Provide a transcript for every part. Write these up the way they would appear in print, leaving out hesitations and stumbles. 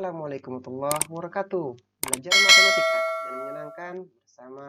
Assalamualaikum warahmatullahi wabarakatuh. Belajar matematika dan menyenangkan bersama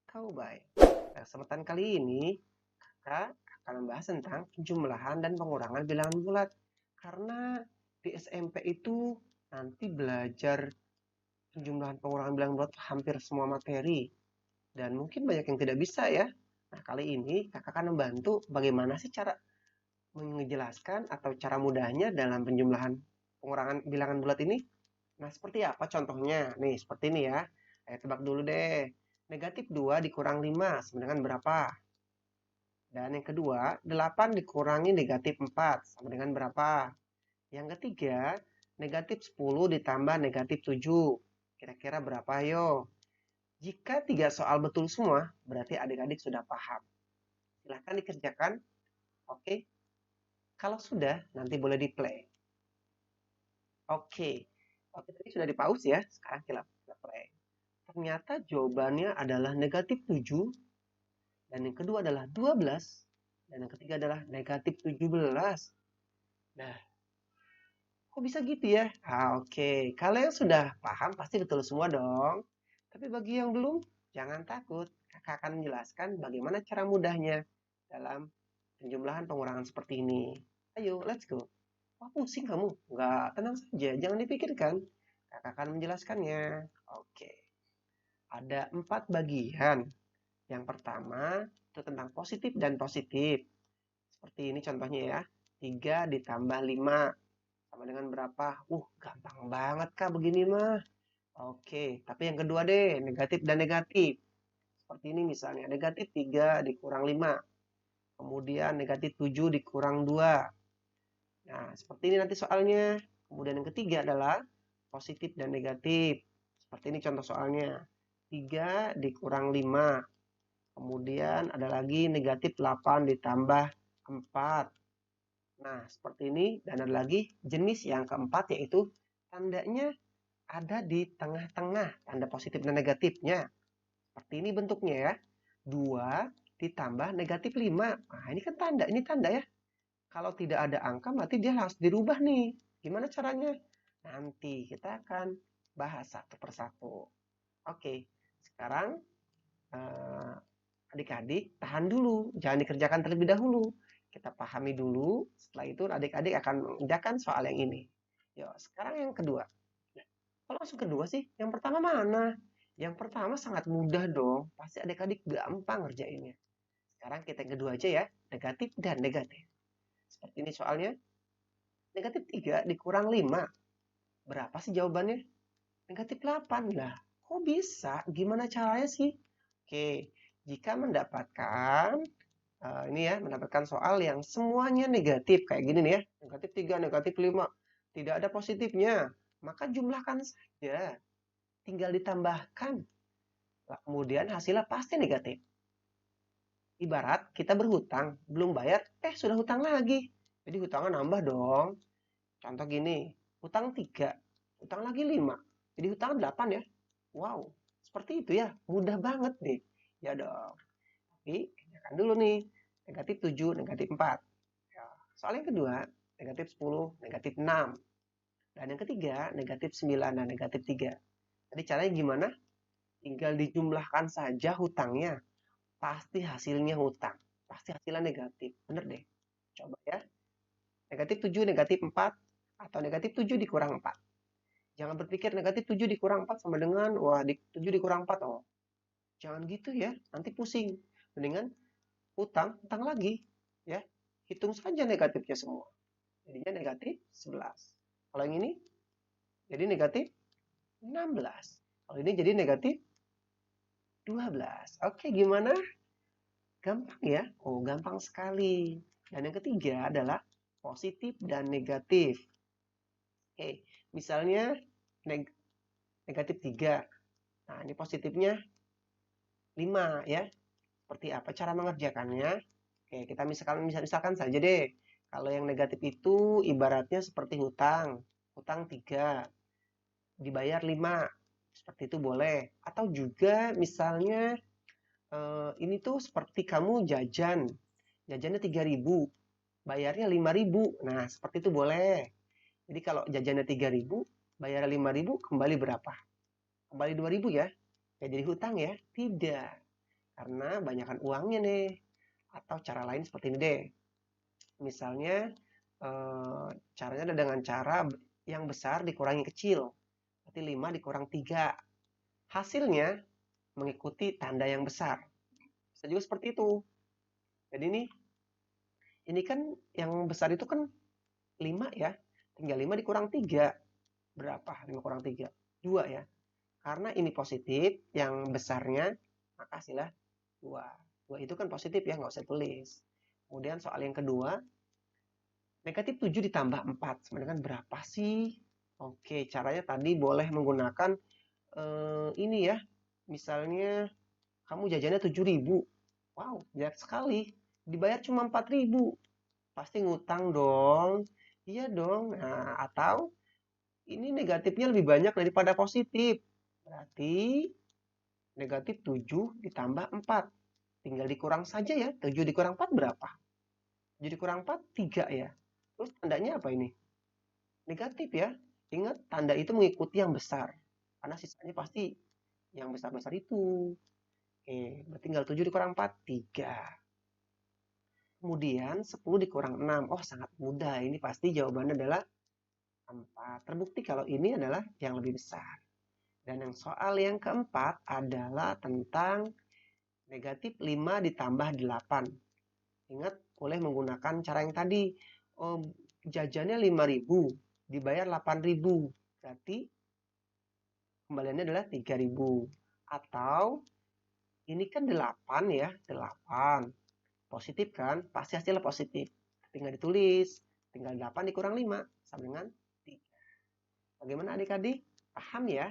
Taubay. Pada kesempatan kali ini, kakak akan membahas tentang penjumlahan dan pengurangan bilangan bulat. Karena di SMP itu nanti belajar penjumlahan pengurangan bilangan bulat hampir semua materi. Dan mungkin banyak yang tidak bisa ya. Nah, kali ini kakak akan membantu bagaimana sih cara menjelaskan atau cara mudahnya dalam penjumlahan pengurangan bilangan bulat ini. Nah, seperti apa contohnya? Nih, seperti ini ya. Ayo tebak dulu deh. Negatif 2 dikurang 5 sama dengan berapa? Dan yang kedua, 8 dikurangi negatif 4 sama dengan berapa? Yang ketiga, negatif 10 ditambah negatif 7. Kira-kira berapa yo? Jika 3 soal betul semua, berarti adik-adik sudah paham. Silahkan dikerjakan. Oke. Kalau sudah, nanti boleh di-play. Oke. Oke, tadi sudah di-pause ya. Sekarang kita play. Ternyata jawabannya adalah negatif 7. Dan yang kedua adalah 12. Dan yang ketiga adalah negatif 17. Nah, kok bisa gitu ya? Oke. Kalau yang sudah paham pasti betul semua dong. Tapi bagi yang belum, jangan takut. Kakak akan menjelaskan bagaimana cara mudahnya dalam penjumlahan pengurangan seperti ini. Ayo, let's go. Wah, pusing kamu? Enggak, tenang saja. Jangan dipikirkan. Kakak akan menjelaskannya. Oke. Ada 4 bagian. Yang pertama, itu tentang positif dan positif. Seperti ini contohnya ya. 3 ditambah 5 sama dengan berapa? Gampang banget Kak begini mah. Oke, tapi yang kedua deh, negatif dan negatif. Seperti ini misalnya, negatif 3 dikurang 5. Kemudian negatif 7 dikurang 2. Nah, seperti ini nanti soalnya. Kemudian yang ketiga adalah positif dan negatif. Seperti ini contoh soalnya. 3 dikurang 5. Kemudian ada lagi negatif 8 ditambah 4. Nah, seperti ini. Dan ada lagi jenis yang keempat yaitu tandanya ada di tengah-tengah. Tanda positif dan negatifnya. Seperti ini bentuknya ya. 2 ditambah negatif 5. Nah, ini kan tanda. Ini tanda ya. Kalau tidak ada angka berarti dia harus dirubah nih. Gimana caranya? Nanti kita akan bahas satu persatu. Oke, sekarang adik-adik tahan dulu. Jangan dikerjakan terlebih dahulu. Kita pahami dulu. Setelah itu adik-adik akan mengerjakan soal yang ini. Yuk, sekarang yang kedua. Nah, kalau langsung kedua sih? Yang pertama mana? Yang pertama sangat mudah dong. Pasti adik-adik gampang ngerjainnya. Sekarang kita yang kedua aja ya. Negatif dan negatif. Seperti ini soalnya. Negatif 3 dikurang 5. Berapa sih jawabannya? Negatif 8. Lah, kok bisa? Gimana caranya sih? Oke, jika mendapatkan ini ya, mendapatkan soal yang semuanya negatif kayak gini nih ya. Negatif 3, negatif 5. Tidak ada positifnya. Maka jumlahkan saja. Tinggal ditambahkan. Kemudian hasilnya pasti negatif. Ibarat kita berhutang, belum bayar, sudah hutang lagi. Jadi hutangnya nambah dong. Contoh gini, hutang 3, hutang lagi 5. Jadi hutang 8 ya. Wow, seperti itu ya. Mudah banget deh. Ya dong. Tapi kerjakan dulu nih. Negatif 7, negatif 4. Ya. Soal yang kedua, negatif 10, negatif 6. Dan yang ketiga, negatif 9 dan negatif 3. Jadi caranya gimana? Tinggal dijumlahkan saja hutangnya. Pasti hasilnya hutang. Pasti hasilnya negatif. Bener deh. Coba ya. Negatif 7, negatif 4. Atau negatif 7 dikurang 4. Jangan berpikir negatif 7 dikurang 4 sama dengan, 7 dikurang 4. Oh, jangan gitu ya. Nanti pusing. Mendingan hutang lagi. Ya, hitung saja negatifnya semua. Jadinya negatif 11. Kalau yang ini, jadi negatif 16. Kalau ini jadi negatif 12. Oke, gimana? Gampang ya? Oh, gampang sekali. Dan yang ketiga adalah positif dan negatif. Oke, misalnya negatif 3. Nah, ini positifnya 5 ya. Seperti apa cara mengerjakannya? Oke, kita misalkan saja deh. Kalau yang negatif itu ibaratnya seperti hutang. Hutang 3, dibayar 5. Seperti itu boleh. Atau juga misalnya ini tuh seperti kamu jajan. Jajannya 3.000, bayarnya 5.000. Nah, seperti itu boleh. Jadi kalau jajannya 3.000, Bayar 5.000 kembali berapa? Kembali 2.000 ya? Ya jadi hutang ya? Tidak. Karena banyakkan uangnya nih. Atau cara lain seperti ini deh. Misalnya caranya dengan cara yang besar dikurangi kecil. Berarti 5 dikurang 3. Hasilnya mengikuti tanda yang besar. Bisa juga seperti itu. Jadi ini kan yang besar itu kan 5 ya. Tinggal 5 dikurang 3. Berapa? 5 kurang 3? 2 ya. Karena ini positif, yang besarnya, maka hasilnya 2. 2 itu kan positif ya, nggak usah tulis. Kemudian soal yang kedua, negatif 7 ditambah 4. Sama dengan berapa sih? Oke, caranya tadi boleh menggunakan ini ya. Misalnya kamu jajannya 7.000. Wow, banyak sekali. Dibayar cuma 4.000. Pasti ngutang dong. Iya dong. Nah, atau ini negatifnya lebih banyak daripada positif. Berarti negatif 7 ditambah 4. Tinggal dikurang saja ya. 7 dikurang 4 berapa? 7 dikurang 4, 3 ya. Terus tandanya apa ini? Negatif ya. Ingat, tanda itu mengikuti yang besar. Karena sisanya pasti yang besar-besar itu. Oke, berarti tinggal 7 dikurang 4, 3. Kemudian 10 dikurang 6. Oh, sangat mudah. Ini pasti jawabannya adalah 4. Terbukti kalau ini adalah yang lebih besar. Dan yang soal yang keempat adalah tentang negatif 5 ditambah 8. Ingat, boleh menggunakan cara yang tadi. Oh, jajannya 5.000, dibayar 8.000. Berarti kembaliannya adalah 3.000. Atau ini kan 8 ya, 8. Positif kan? Pasti hasilnya positif. Tinggal ditulis. Tinggal 8 dikurang 5 sama dengan 3. Bagaimana adik-adik? Paham ya?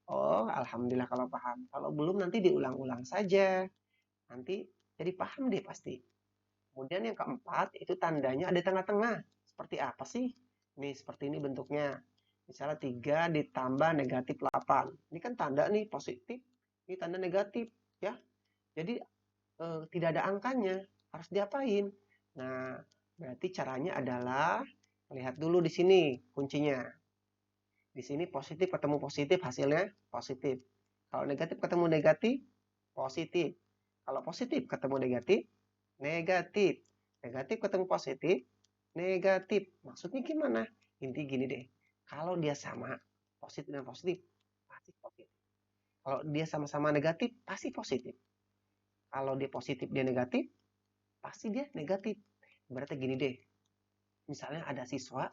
Oh, alhamdulillah kalau paham. Kalau belum nanti diulang-ulang saja. Nanti jadi paham deh pasti. Kemudian yang keempat itu tandanya ada tengah-tengah. Seperti apa sih? Nih seperti ini bentuknya. Misalnya 3 ditambah negatif 8. Ini kan tanda nih positif. Ini tanda negatif ya. Jadi tidak ada angkanya. Harus diapain? Nah, berarti caranya adalah lihat dulu di sini kuncinya. Di sini positif ketemu positif, hasilnya positif. Kalau negatif ketemu negatif, positif. Kalau positif ketemu negatif, negatif. Negatif ketemu positif, negatif. Maksudnya gimana? Inti gini deh. Kalau dia sama, positif dan positif, pasti positif. Kalau dia sama-sama negatif, pasti positif. Kalau dia positif, dia negatif, pasti dia negatif. Berarti gini deh. Misalnya ada siswa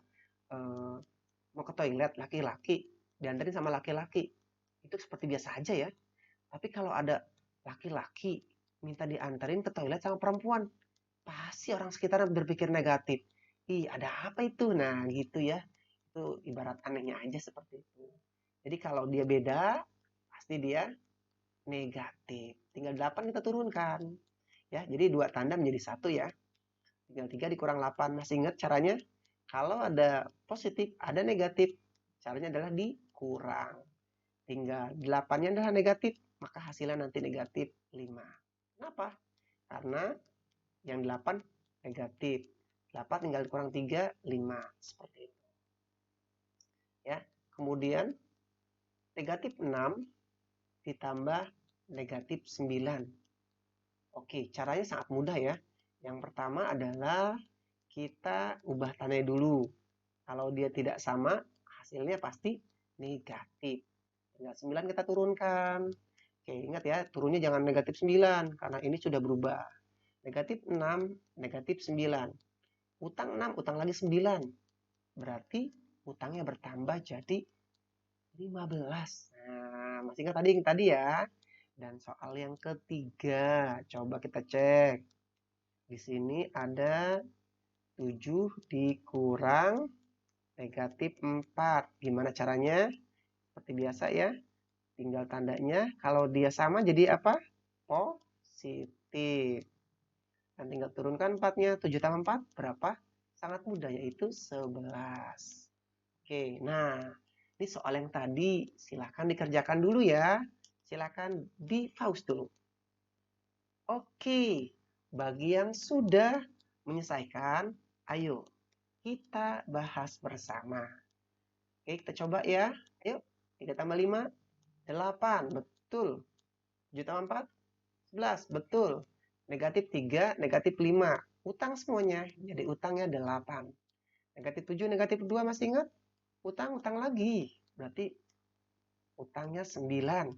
eh, mau ke toilet laki-laki, diantarin sama laki-laki. Itu seperti biasa aja ya. Tapi kalau ada laki-laki minta diantarin ke toilet sama perempuan, pasti orang sekitar berpikir negatif. Ih, ada apa itu? Nah, gitu ya. Itu ibarat anehnya aja seperti itu. Jadi kalau dia beda, pasti dia negatif. Tinggal 8 kita turunkan. Ya, jadi dua tanda menjadi satu ya. Tinggal 3 dikurang 8. Masih ingat caranya? Kalau ada positif, ada negatif. Caranya adalah dikurang. Tinggal 8-nya adalah negatif, maka hasilnya nanti negatif 5. Kenapa? Karena yang 8 negatif. 8 tinggal dikurang 3, 5. Seperti itu. Ya. Kemudian negatif 6 ditambah negatif 9. Oke, caranya sangat mudah ya. Yang pertama adalah kita ubah tanda dulu. Kalau dia tidak sama, hasilnya pasti negatif. Tinggal 9 kita turunkan. Oke, ingat ya, turunnya jangan negatif 9, karena ini sudah berubah. Negatif 6, negatif 9. Utang 6, utang lagi 9. Berarti utangnya bertambah jadi 15. Nah, masih ingat tadi ya. Dan soal yang ketiga, coba kita cek. Di sini ada 7 dikurang negatif 4. Gimana caranya? Seperti biasa ya. Tinggal tandanya. Kalau dia sama jadi apa? Positif. Dan tinggal turunkan 4-nya. 7 tambah 4 berapa? Sangat mudah yaitu 11. Oke, nah ini soal yang tadi. Silahkan dikerjakan dulu ya. Silahkan di pause dulu. Oke, bagi yang sudah menyelesaikan, ayo kita bahas bersama. Oke, kita coba ya. Ayo, 3 tambah 5, 8. Betul. 7 tambah 4, 11. Betul. Negatif 3, negatif 5. Utang semuanya. Jadi utangnya 8. Negatif 7, negatif 2 masih ingat? Utang, utang lagi. Berarti utangnya 9.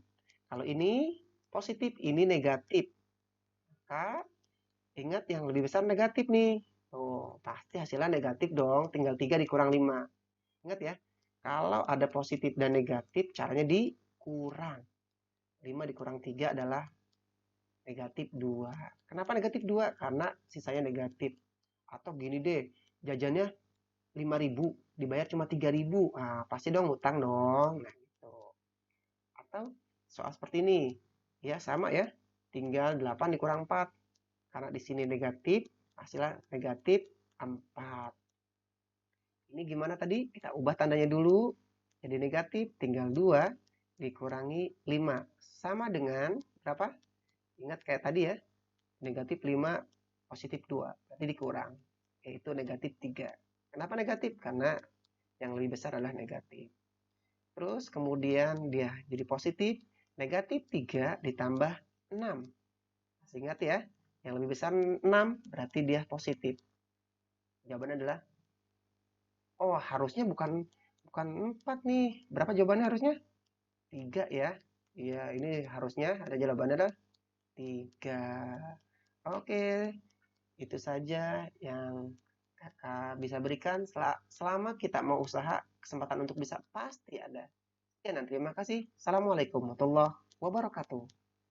Kalau ini positif, ini negatif. Maka ingat yang lebih besar negatif nih. Tuh, pasti hasilnya negatif dong. Tinggal 3 dikurang 5. Ingat ya, kalau ada positif dan negatif, caranya dikurang. 5 dikurang 3 adalah negatif 2. Kenapa negatif 2? Karena sisanya negatif. Atau gini deh, jajannya 5.000, dibayar cuma 3.000. Ah, pasti dong utang dong. Nah, gitu. Atau soal seperti ini. Ya, sama ya. Tinggal 8 dikurang 4. Karena di sini negatif, hasilnya negatif 4. Ini gimana tadi? Kita ubah tandanya dulu. Jadi negatif, tinggal 2 dikurangi 5. Sama dengan berapa? Ingat kayak tadi ya. Negatif 5, positif 2. Berarti dikurang. Yaitu negatif 3. Kenapa negatif? Karena yang lebih besar adalah negatif. Terus kemudian dia jadi positif. Negatif 3 ditambah 6. Masih ingat ya? Yang lebih besar 6 berarti dia positif. Jawabannya adalah, oh harusnya bukan 4 nih. Berapa jawabannya harusnya? 3 ya. Iya, ini harusnya ada jawabannya adalah 3. Oke, itu saja yang kakak bisa berikan. Selama kita mau usaha, kesempatan untuk bisa pasti ada. Ya, dan terima kasih. Assalamualaikum warahmatullahi wabarakatuh.